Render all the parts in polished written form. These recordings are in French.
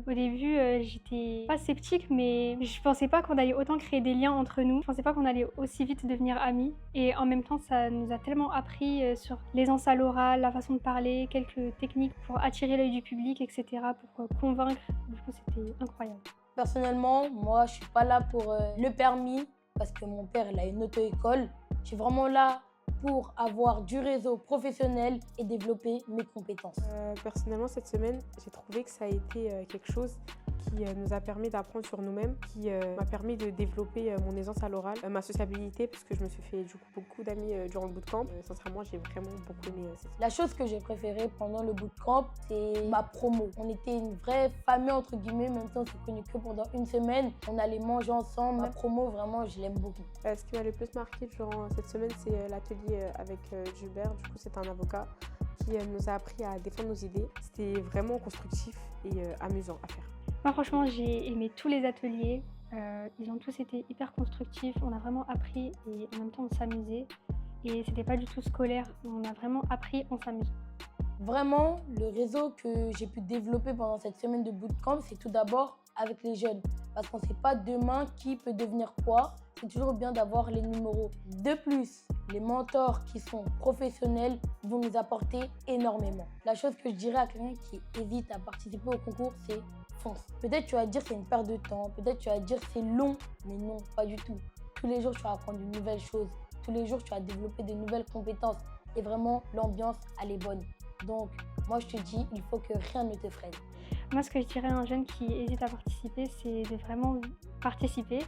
Au début, j'étais pas sceptique, mais je pensais pas qu'on allait autant créer des liens entre nous. Je pensais pas qu'on allait aussi vite devenir amis et en même temps, ça nous a tellement appris, sur l'aisance à l'oral, la façon de parler, quelques techniques pour attirer l'œil du public et cetera, pour, convaincre. Du coup, c'était incroyable. Personnellement, moi, je suis pas là pour le permis parce que mon père, il a une auto-école. Je suis vraiment là pour avoir du réseau professionnel et développer mes compétences. Personnellement, cette semaine, j'ai trouvé que ça a été quelque chose qui nous a permis d'apprendre sur nous-mêmes, qui m'a permis de développer mon aisance à l'oral, ma sociabilité, puisque je me suis fait du coup beaucoup d'amis durant le bootcamp. Sincèrement, j'ai vraiment beaucoup aimé cette La chose que j'ai préférée pendant le bootcamp, c'est ma promo. On était une vraie famille, entre guillemets, même si on s'est connus que pendant une semaine. On allait manger ensemble. Ma promo, vraiment, je l'aime beaucoup. Ce qui m'a le plus marqué durant cette semaine, c'est l'atelier avec Gilbert. Du coup, c'est un avocat qui nous a appris à défendre nos idées. C'était vraiment constructif et amusant à faire. Moi, franchement, j'ai aimé tous les ateliers. Ils ont tous été hyper constructifs. On a vraiment appris et en même temps, on s'amusait. Et c'était pas du tout scolaire. On a vraiment appris en s'amusant. Vraiment, le réseau que j'ai pu développer pendant cette semaine de bootcamp, c'est tout d'abord avec les jeunes. Parce qu'on ne sait pas demain qui peut devenir quoi. C'est toujours bien d'avoir les numéros. De plus, les mentors qui sont professionnels vont nous apporter énormément. La chose que je dirais à quelqu'un qui hésite à participer au concours, c'est fonce. Peut-être tu vas dire c'est une perte de temps, peut-être tu vas dire c'est long, mais non, pas du tout. Tous les jours, tu vas apprendre une nouvelle chose. Tous les jours, tu vas développer de nouvelles compétences. Et vraiment, l'ambiance, elle est bonne. Donc, moi, je te dis, il faut que rien ne te freine. Moi, ce que je dirais à un jeune qui hésite à participer, c'est de vraiment participer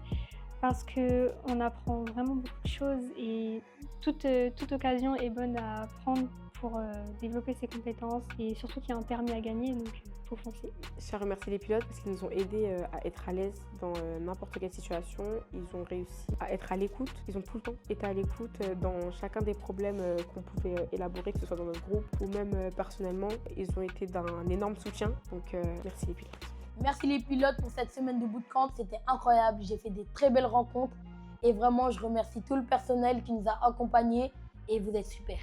parce qu'on apprend vraiment beaucoup de choses et toute occasion est bonne à prendre pour développer ses compétences et surtout qu'il y a un permis à gagner, donc il faut foncer. Je tiens à remercier les pilotes parce qu'ils nous ont aidés à être à l'aise dans n'importe quelle situation. Ils ont réussi à être à l'écoute. Ils ont tout le temps été à l'écoute dans chacun des problèmes qu'on pouvait élaborer, que ce soit dans notre groupe ou même personnellement. Ils ont été d'un énorme soutien, donc merci les pilotes. Merci les pilotes pour cette semaine de bootcamp, c'était incroyable. J'ai fait des très belles rencontres et vraiment, je remercie tout le personnel qui nous a accompagnés et vous êtes super.